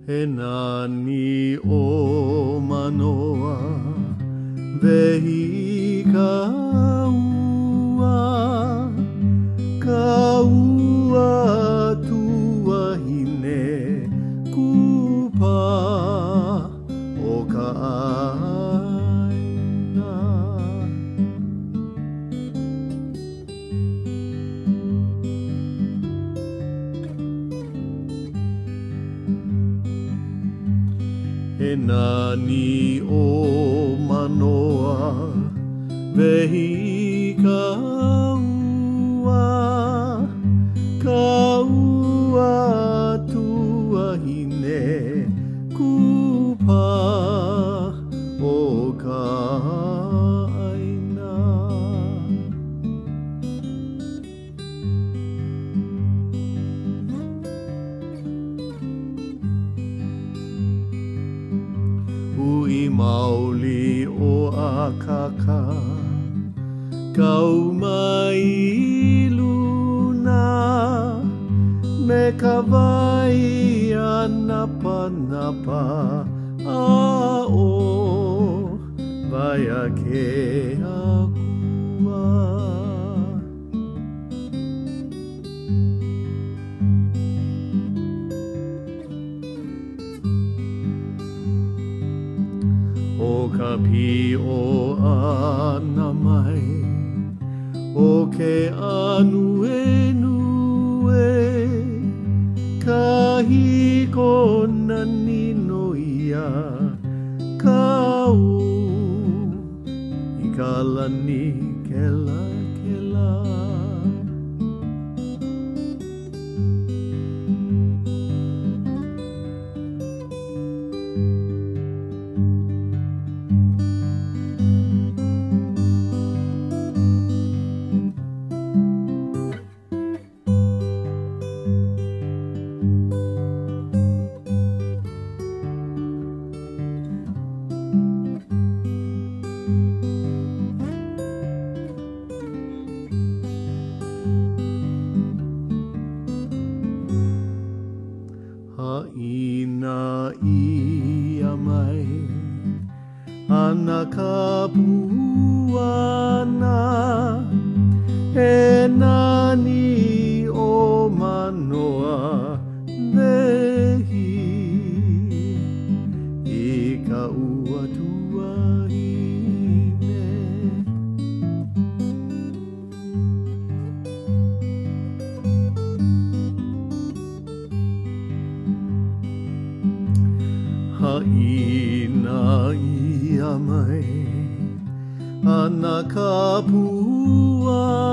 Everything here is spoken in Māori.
He nani o manoa vehi ka ua tua hine kupa o ka aina. He nani o manoa vehi ka ua tua hine kupa o ka aina. Ui maoli o a kaka, kau mai luna, me ka vai a napa napa a o vai a ke akua. O ka pi o ana mai, o ke anue nue, ka hiko na nino ia, ka i ka lani kela kela. Haina ia mai, ana ka puana, he nani o manoa vehi, i ka ua tua hine. Haina ia mai, ana ka puana.